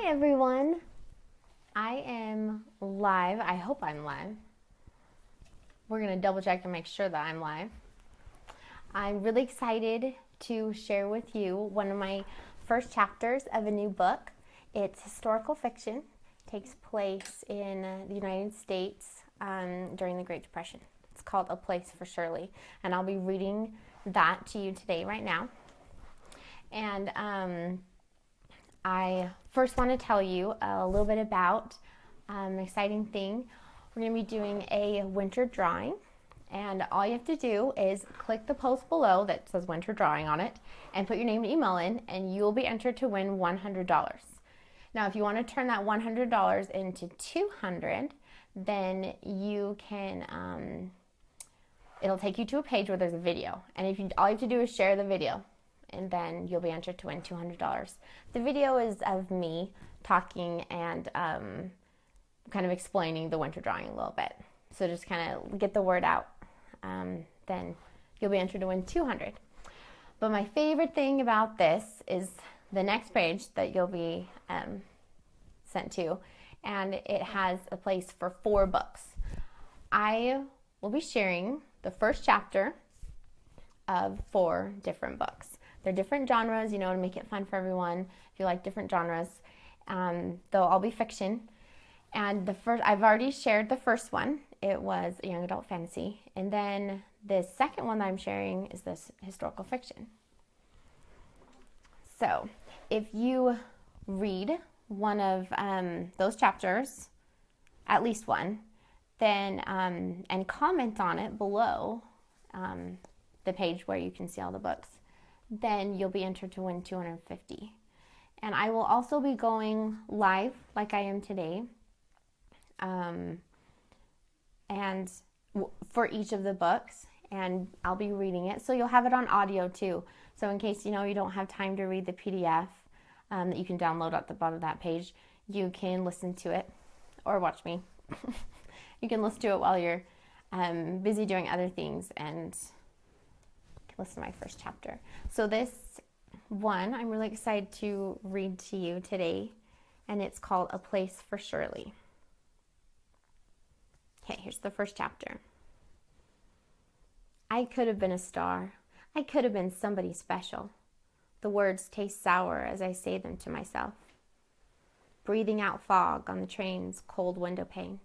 Everyone. I am live. I hope I'm live. We're going to double check and make sure that I'm live. I'm really excited to share with you one of my first chapters of a new book. It's historical fiction. It takes place in the United States during the Great Depression. It's called A Place for Shirley, and I'll be reading that to you today right now. And I first want to tell you a little bit about an exciting thing. We're going to be doing a winter drawing, and all you have to do is click the post below that says winter drawing on it and put your name and email in, and you'll be entered to win $100. Now, if you want to turn that $100 into $200, then you can, it'll take you to a page where there's a video, and all you have to do is share the video, and then you'll be entered to win $200. The video is of me talking and kind of explaining the winter drawing a little bit. So just kind of get the word out. Then you'll be entered to win $200. But my favorite thing about this is the next page that you'll be sent to, and it has a place for 4 books. I will be sharing the first chapter of 4 different books. They're different genres, to make it fun for everyone. If you like different genres, they'll all be fiction. And I've already shared the first one. It was a young adult fantasy. And then the second one that I'm sharing is this historical fiction. So if you read one of those chapters, at least one, then and comment on it below the page where you can see all the books, then you'll be entered to win $250. And I will also be going live like I am today, and for each of the books, and I'll be reading it. So you'll have it on audio too. So in case you don't have time to read the PDF that you can download at the bottom of that page, you can listen to it or watch me. You can listen to it while you're busy doing other things and listen to my first chapter. So this one I'm really excited to read to you today, and it's called A Place for Shirley. Okay, here's the first chapter. I could have been a star. I could have been somebody special. The words taste sour as I say them to myself. Breathing out fog on the train's cold window pane.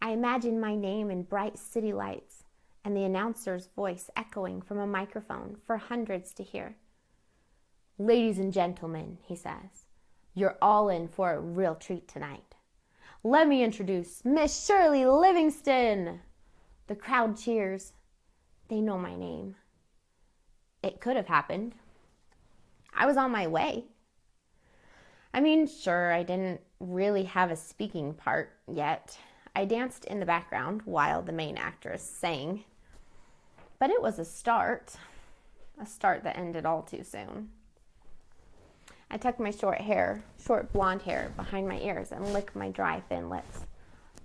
I imagine my name in bright city lights, and the announcer's voice echoing from a microphone for hundreds to hear. Ladies and gentlemen, he says, you're all in for a real treat tonight. Let me introduce Miss Shirley Livingston. The crowd cheers. They know my name. It could have happened. I was on my way. Sure, I didn't really have a speaking part yet. I danced in the background while the main actress sang. But it was a start that ended all too soon. I tucked my short blonde hair behind my ears and licked my dry, thin lips.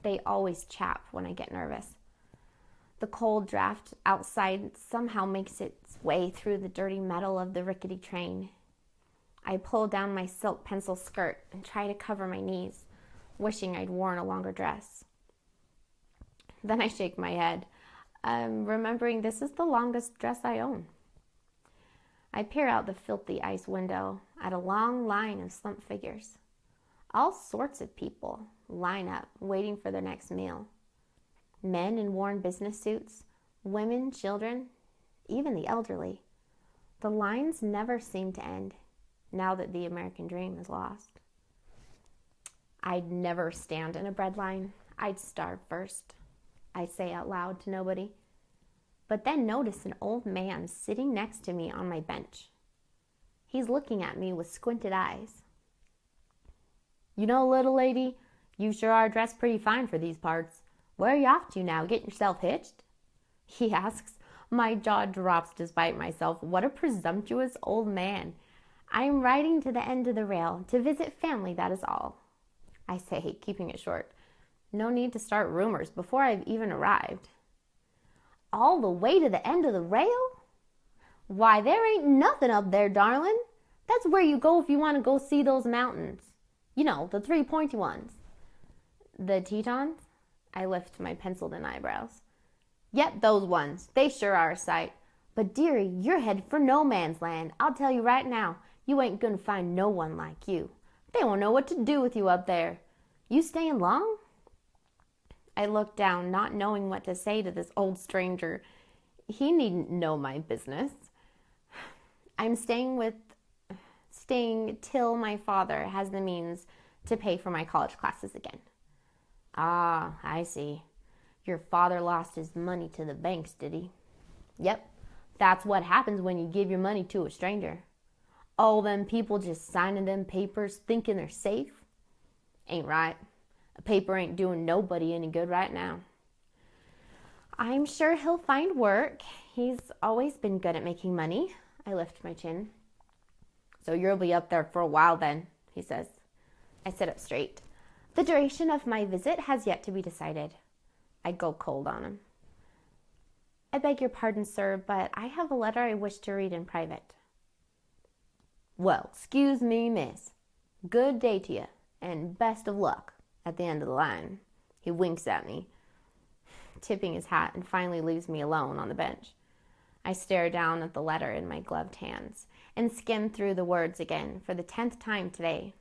They always chap when I get nervous. The cold draft outside somehow makes its way through the dirty metal of the rickety train. I pull down my silk pencil skirt and try to cover my knees, wishing I'd worn a longer dress. Then I shake my head, remembering this is the longest dress I own. I peer out the filthy ice window at a long line of slumped figures. All sorts of people line up, waiting for their next meal. Men in worn business suits, women, children, even the elderly. The lines never seem to end, now that the American dream is lost. I'd never stand in a bread line. I'd starve first, I say out loud to nobody. But then notice an old man sitting next to me on my bench. He's looking at me with squinted eyes. Little lady, you sure are dressed pretty fine for these parts. Where are you off to now, getting yourself hitched? He asks. My jaw drops despite myself. What a presumptuous old man. I am riding to the end of the rail to visit family, that is all. I say, keeping it short. No need to start rumors before I've even arrived. All the way to the end of the rail? Why, there ain't nothing up there, darling. That's where you go if you want to go see those mountains. You know, the three pointy ones. The Tetons? I lift my penciled-in eyebrows. Yep, those ones. They sure are a sight. But, dearie, you're headed for no man's land. I'll tell you right now, you ain't gonna find no one like you. They won't know what to do with you up there. You staying long? I looked down, not knowing what to say to this old stranger. He needn't know my business. I'm staying till my father has the means to pay for my college classes again. Ah, I see. Your father lost his money to the banks, did he? Yep, that's what happens when you give your money to a stranger. All them people just signing them papers thinking they're safe? Ain't right. A paper ain't doing nobody any good right now. I'm sure he'll find work. He's always been good at making money. I lift my chin. So you'll be up there for a while then, he says. I sit up straight. The duration of my visit has yet to be decided. I go cold on him. I beg your pardon, sir, but I have a letter I wish to read in private. Well, excuse me, miss. Good day to you, and best of luck at the end of the line. He winks at me, tipping his hat, and finally leaves me alone on the bench. I stare down at the letter in my gloved hands and skim through the words again for the 10th time today.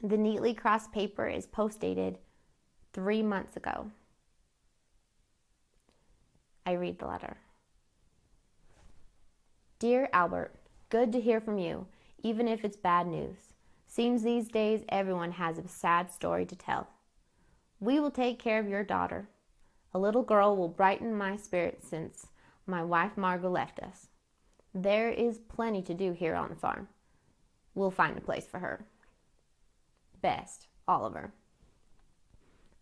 The neatly crossed paper is post-dated 3 months ago. I read the letter. Dear Albert, good to hear from you, even if it's bad news. Seems these days everyone has a sad story to tell. We will take care of your daughter. A little girl will brighten my spirit since my wife Margot left us. There is plenty to do here on the farm. We'll find a place for her. Best, Oliver.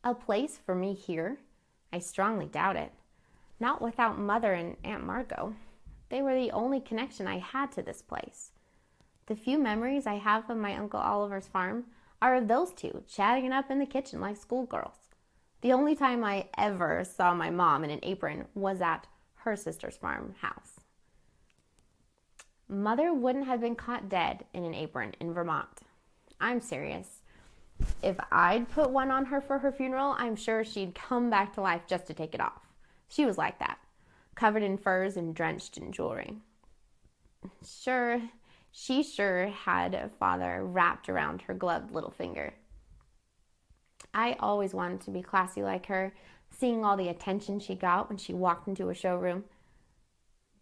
A place for me here? I strongly doubt it. Not without Mother and Aunt Margot. They were the only connection I had to this place. The few memories I have of my Uncle Oliver's farm are of those two chatting it up in the kitchen like schoolgirls. The only time I ever saw my mom in an apron was at her sister's farmhouse. Mother wouldn't have been caught dead in an apron in Vermont. I'm serious. If I'd put one on her for her funeral, I'm sure she'd come back to life just to take it off. She was like that, covered in furs and drenched in jewelry. She sure had a father wrapped around her gloved little finger. I always wanted to be classy like her, seeing all the attention she got when she walked into a showroom.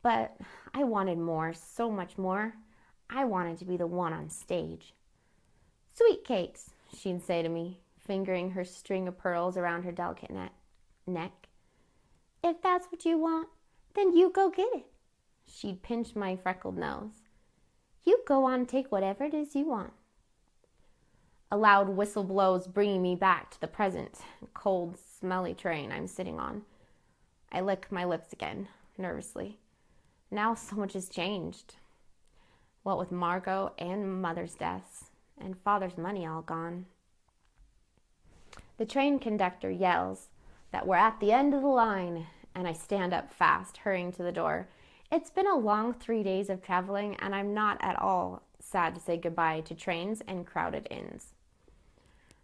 But I wanted more, so much more. I wanted to be the one on stage. Sweet cakes, she'd say to me, fingering her string of pearls around her delicate neck. If that's what you want, then you go get it. She'd pinch my freckled nose. You go on and take whatever it is you want. A loud whistle blows, bringing me back to the present cold, smelly train I'm sitting on. I lick my lips again, nervously. Now so much has changed. What with Margot and Mother's deaths, and Father's money all gone. The train conductor yells that we're at the end of the line, and I stand up fast, hurrying to the door. It's been a long 3 days of traveling, and I'm not at all sad to say goodbye to trains and crowded inns.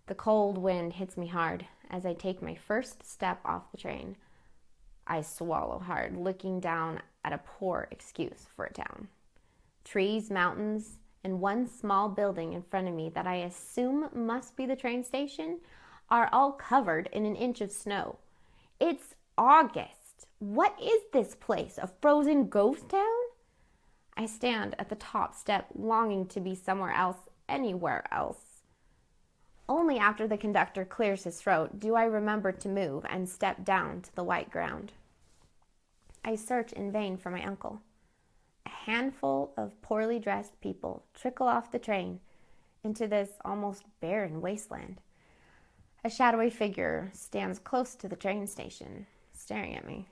The cold wind hits me hard as I take my first step off the train. I swallow hard, looking down at a poor excuse for a town. Trees, mountains, and one small building in front of me that I assume must be the train station are all covered in an inch of snow. It's August. What is this place, a frozen ghost town? I stand at the top step, longing to be somewhere else, anywhere else. Only after the conductor clears his throat do I remember to move and step down to the white ground. I search in vain for my uncle. A handful of poorly dressed people trickle off the train into this almost barren wasteland. A shadowy figure stands close to the train station, staring at me.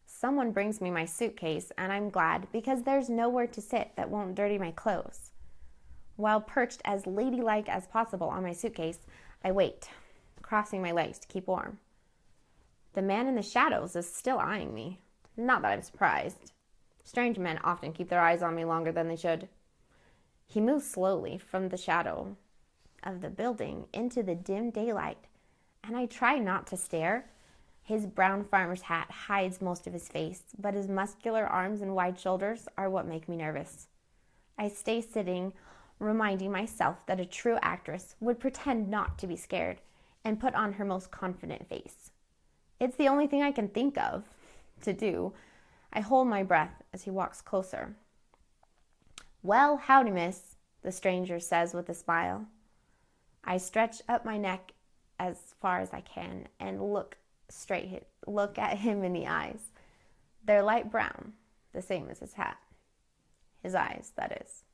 Someone brings me my suitcase, and I'm glad because there's nowhere to sit that won't dirty my clothes. While perched as ladylike as possible on my suitcase, I wait, crossing my legs to keep warm. The man in the shadows is still eyeing me. Not that I'm surprised. Strange men often keep their eyes on me longer than they should. He moves slowly from the shadow of the building into the dim daylight, and I try not to stare. His brown farmer's hat hides most of his face, but his muscular arms and wide shoulders are what make me nervous. I stay sitting, reminding myself that a true actress would pretend not to be scared and put on her most confident face. It's the only thing I can think of to do. I hold my breath as he walks closer. "Well, howdy, miss," the stranger says with a smile. I stretch up my neck as far as I can and look at him in the eyes. They're light brown, the same as his hat. His eyes, that is.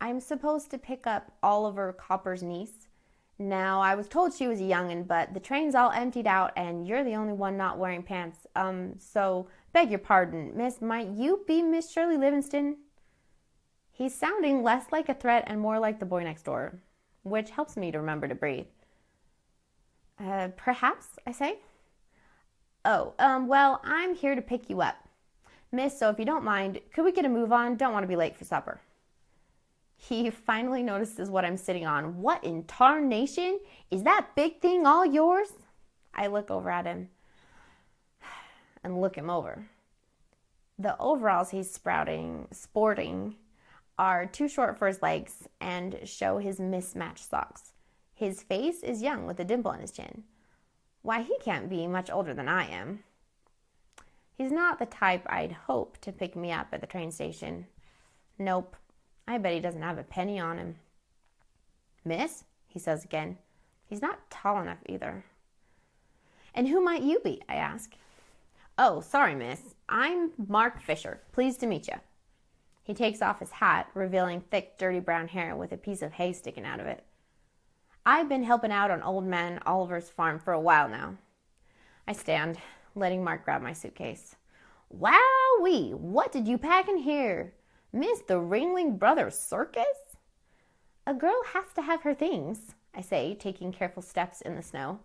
"I'm supposed to pick up Oliver Copper's niece. Now, I was told she was a young'un, but the train's all emptied out and you're the only one not wearing pants. So, beg your pardon, miss, might you be Miss Shirley Livingston?" He's sounding less like a threat and more like the boy next door, which helps me to remember to breathe. Perhaps, I say. "Oh, well, I'm here to pick you up, miss, so if you don't mind, could we get a move on? Don't want to be late for supper." He finally notices what I'm sitting on. "What in tarnation? Is that big thing all yours?" I look over at him and look him over. The overalls he's sporting are too short for his legs and show his mismatched socks. His face is young with a dimple in his chin. Why, he can't be much older than I am. He's not the type I'd hope to pick me up at the train station. Nope. I bet he doesn't have a penny on him. "Miss?" he says again. He's not tall enough either. "And who might you be?" I ask. "Oh, sorry, miss. I'm Mark Fisher. Pleased to meet you." He takes off his hat, revealing thick, dirty brown hair with a piece of hay sticking out of it. "I've been helping out on old man Oliver's farm for a while now." I stand, letting Mark grab my suitcase. "Wowee! What did you pack in here? Miss, the Ringling Brothers Circus?" "A girl has to have her things," I say, taking careful steps in the snow.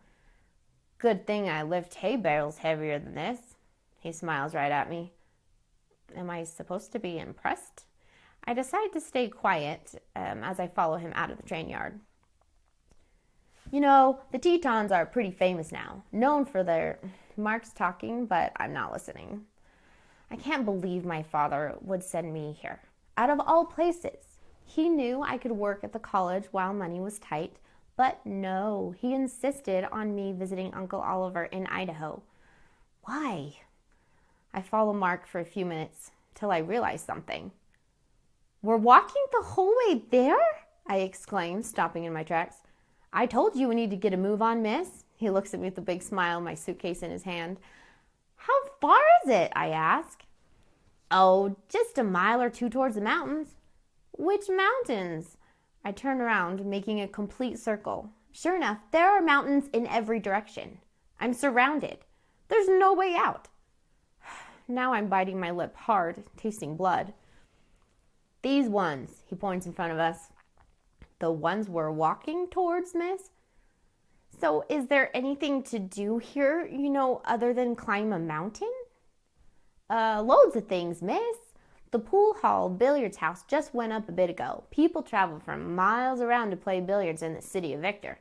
"Good thing I lift hay barrels heavier than this." He smiles right at me. Am I supposed to be impressed? I decide to stay quiet as I follow him out of the train yard. "You know, the Tetons are pretty famous now, known for their..." Mark's talking, but I'm not listening. I can't believe my father would send me here. Out of all places. He knew I could work at the college while money was tight, but no, he insisted on me visiting Uncle Oliver in Idaho. Why? I follow Mark for a few minutes till I realize something. "We're walking the whole way there?" I exclaim, stopping in my tracks. "I told you we need to get a move on, miss." He looks at me with a big smile, my suitcase in his hand. "How far is it?" I ask. "Oh, just a mile or two towards the mountains." "Which mountains?" I turn around, making a complete circle. Sure enough, there are mountains in every direction. I'm surrounded. There's no way out. Now I'm biting my lip hard, tasting blood. "These ones," he points in front of us. "The ones we're walking towards, miss?" "So is there anything to do here, other than climb a mountain?" Loads of things, miss. The pool hall billiards house just went up a bit ago. People travel from miles around to play billiards in the city of Victor.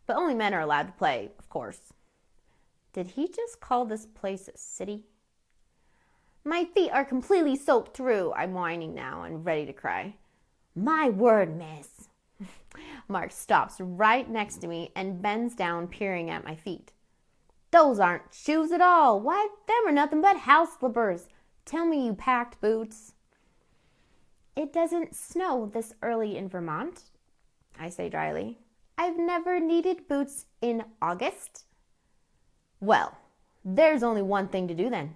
But only men are allowed to play, of course." Did he just call this place a city? My feet are completely soaked through. I'm whining now and ready to cry. "My word, miss." Mark stops right next to me and bends down, peering at my feet. "Those aren't shoes at all. Why, them are nothing but house slippers. Tell me you packed boots." "It doesn't snow this early in Vermont," I say dryly. "I've never needed boots in August." "Well, there's only one thing to do then."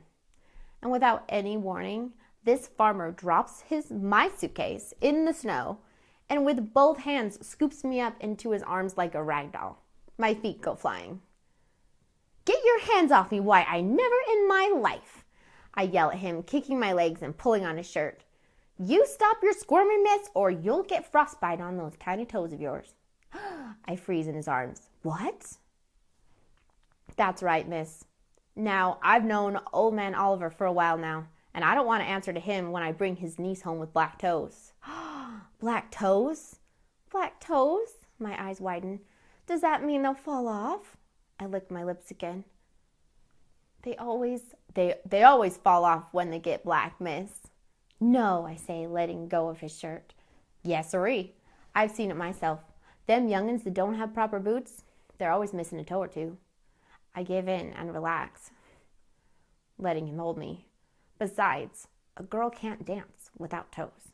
And without any warning, this farmer drops my suitcase in the snow and with both hands scoops me up into his arms like a rag doll. My feet go flying. "Get your hands off me, why, I never in my life," I yell at him, kicking my legs and pulling on his shirt. "You stop your squirming, miss, or you'll get frostbite on those tiny toes of yours." I freeze in his arms. "What?" "That's right, miss. Now, I've known old man Oliver for a while now, and I don't want to answer to him when I bring his niece home with black toes." "Black toes? Black toes?" My eyes widen. Does that mean they'll fall off? I lick my lips again. They always fall off when they get black, miss. No, I say, letting go of his shirt. Yes, sirree. I've seen it myself. Them young'uns that don't have proper boots, they're always missing a toe or two. I give in and relax, letting him hold me. Besides, a girl can't dance without toes.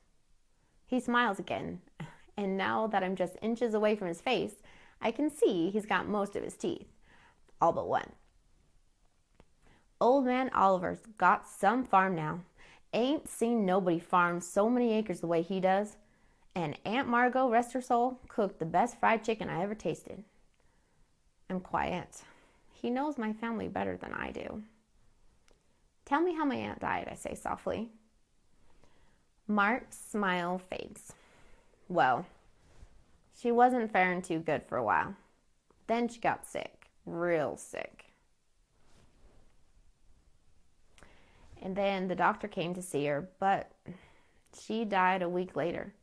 He smiles again, and now that I'm just inches away from his face, I can see he's got most of his teeth, all but one. Old man Oliver's got some farm now. Ain't seen nobody farm so many acres the way he does. And Aunt Margot, rest her soul, cooked the best fried chicken I ever tasted. I'm quiet. He knows my family better than I do. Tell me how my aunt died, I say softly. Mark's smile fades. Well, she wasn't faring too good for a while. Then she got sick, real sick. And then the doctor came to see her, but she died a week later.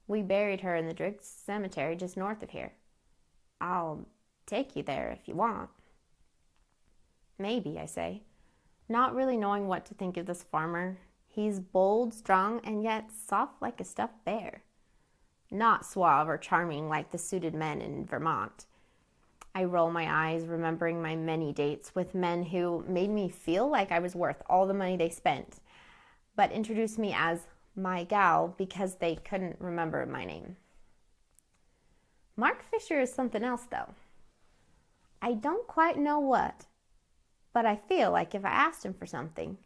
We buried her in the Driggs Cemetery just north of here. I'll take you there if you want. Maybe, I say, not really knowing what to think of this farmer. He's bold, strong, and yet soft like a stuffed bear. Not suave or charming like the suited men in Vermont. I roll my eyes, remembering my many dates with men who made me feel like I was worth all the money they spent, but introduced me as my gal because they couldn't remember my name. Mark Fisher is something else, though. I don't quite know what, but I feel like if I asked him for something,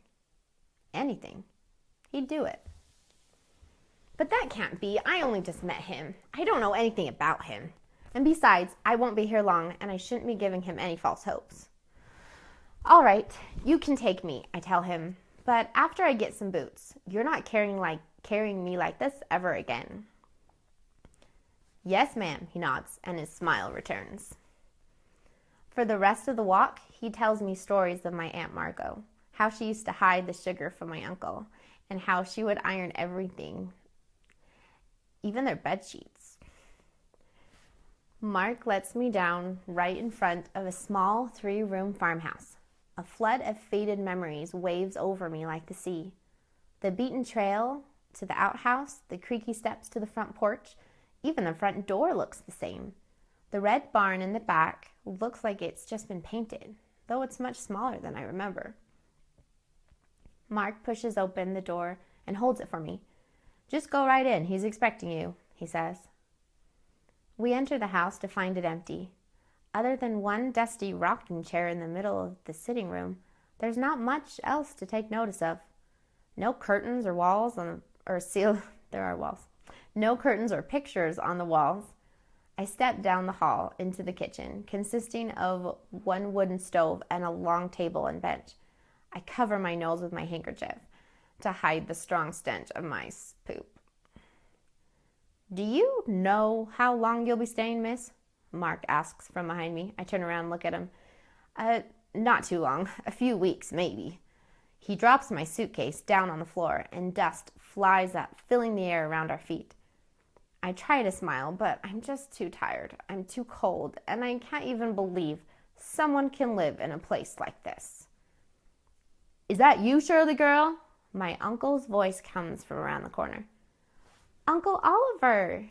anything, he'd do it. But that can't be. I only just met him. I don't know anything about him. And besides, I won't be here long, and I shouldn't be giving him any false hopes. All right, you can take me, I tell him, but after I get some boots. You're not carrying me like this ever again. Yes, ma'am, he nods, and his smile returns. For the rest of the walk, he tells me stories of my Aunt Margot, how she used to hide the sugar from my uncle, and how she would iron everything, even their bed sheets. Mark lets me down right in front of a small 3-room farmhouse. A flood of faded memories waves over me like the sea. The beaten trail to the outhouse, the creaky steps to the front porch, even the front door looks the same. The red barn in the back looks like it's just been painted, though it's much smaller than I remember. Mark pushes open the door and holds it for me. Just go right in, he's expecting you, he says. We enter the house to find it empty. Other than one dusty rocking chair in the middle of the sitting room, there's not much else to take notice of. No curtains or walls there are walls. No curtains or pictures on the walls. I step down the hall into the kitchen, consisting of one wooden stove and a long table and bench. I cover my nose with my handkerchief to hide the strong stench of my poop. Do you know how long you'll be staying, miss? Mark asks from behind me. I turn around and look at him. Not too long. A few weeks, maybe. He drops my suitcase down on the floor, and dust flies up, filling the air around our feet. I try to smile, but I'm just too tired. I'm too cold, and I can't even believe someone can live in a place like this. Is that you, Shirley girl? My uncle's voice comes from around the corner. Uncle Oliver!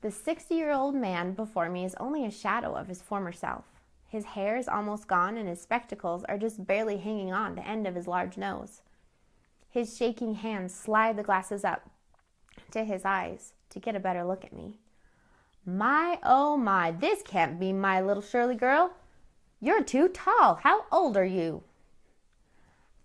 The 60-year-old man before me is only a shadow of his former self. His hair is almost gone, and his spectacles are just barely hanging on the end of his large nose. His shaking hands slide the glasses up to his eyes to get a better look at me. My, oh my, this can't be my little Shirley girl. You're too tall. How old are you?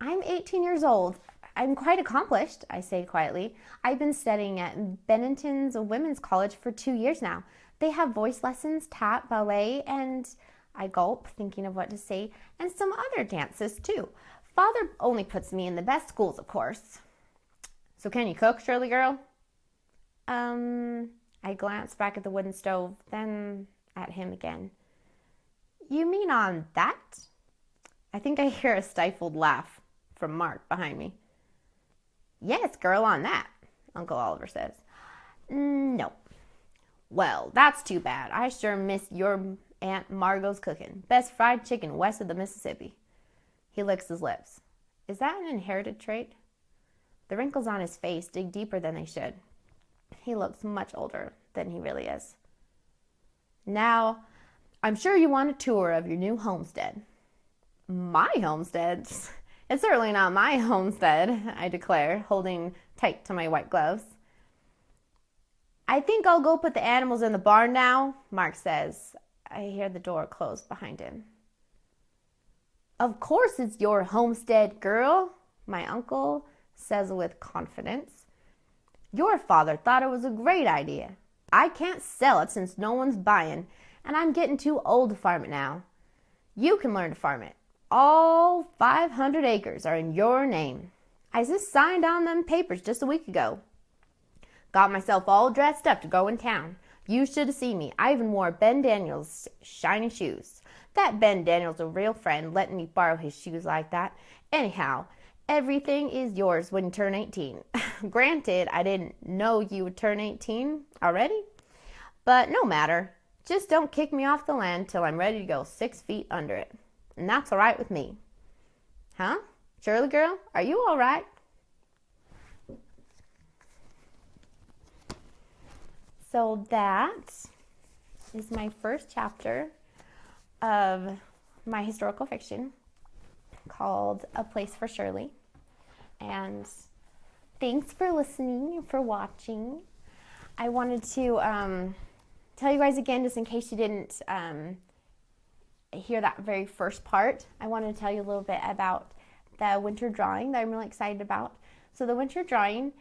I'm 18 years old. I'm quite accomplished, I say quietly. I've been studying at Bennington's Women's College for 2 years now. They have voice lessons, tap, ballet, and I gulp, thinking of what to say, and some other dances too. Father only puts me in the best schools, of course. So can you cook, Shirley girl? I glance back at the wooden stove, then at him again. You mean on that? I think I hear a stifled laugh from Mark behind me. Yes, girl, on that, Uncle Oliver says. No. Well, that's too bad. I sure miss your Aunt Margot's cooking. Best fried chicken west of the Mississippi. He licks his lips. Is that an inherited trait? The wrinkles on his face dig deeper than they should. He looks much older than he really is. Now, I'm sure you want a tour of your new homestead. My homestead? It's certainly not my homestead, I declare, holding tight to my white gloves. I think I'll go put the animals in the barn now, Mark says. I hear the door close behind him. Of course it's your homestead, girl, my uncle says with confidence. Your father thought it was a great idea. I can't sell it since no one's buying, and I'm getting too old to farm it now. You can learn to farm it. All 500 acres are in your name. I just signed on them papers just a week ago. Got myself all dressed up to go in town. You should have seen me. I even wore Ben Daniels' shiny shoes. That Ben Daniels a real friend, letting me borrow his shoes like that. Anyhow, everything is yours when you turn 18. Granted, I didn't know you would turn 18 already, but no matter. Just don't kick me off the land till I'm ready to go 6 feet under it. And that's all right with me. Huh? Shirley girl, are you all right? So that is my first chapter of my historical fiction called A Place for Shirley. And thanks for listening and for watching. I wanted to tell you guys again, just in case you didn't hear that very first part, I wanted to tell you a little bit about the winter drawing that I'm really excited about. So the winter drawing,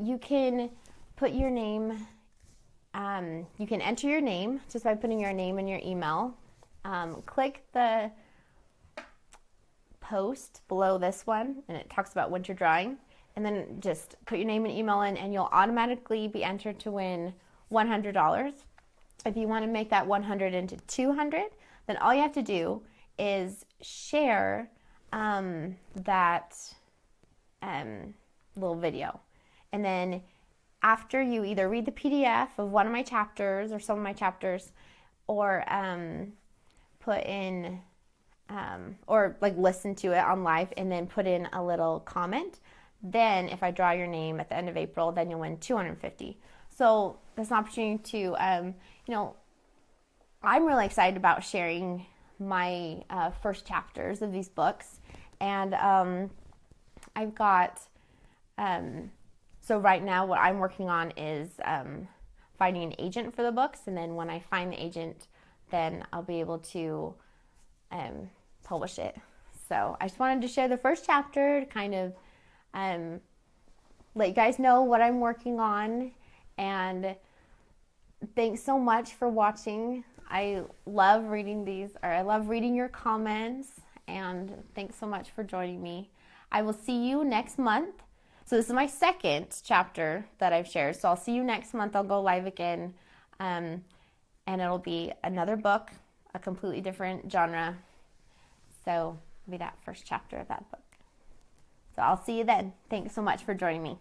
you can put your name, you can enter your name just by putting your name and your email. Click the post below this one, and it talks about winter drawing, and then just put your name and email in, and you'll automatically be entered to win $100. If you want to make that 100 into 200, then all you have to do is share that little video. And then after you either read the PDF of one of my chapters or some of my chapters, or put in, or like listen to it on live and then put in a little comment, then if I draw your name at the end of April, then you'll win $250. So that's an opportunity to, I'm really excited about sharing my first chapters of these books. And I've got, so right now what I'm working on is finding an agent for the books. And then when I find the agent, then I'll be able to publish it. So I just wanted to share the first chapter to kind of let you guys know what I'm working on. And thanks so much for watching. I love reading these, or I love reading your comments, and thanks so much for joining me. I will see you next month. So this is my second chapter that I've shared. So I'll see you next month. I'll go live again, and it'll be another book, a completely different genre. So it'll be that first chapter of that book. So I'll see you then. Thanks so much for joining me.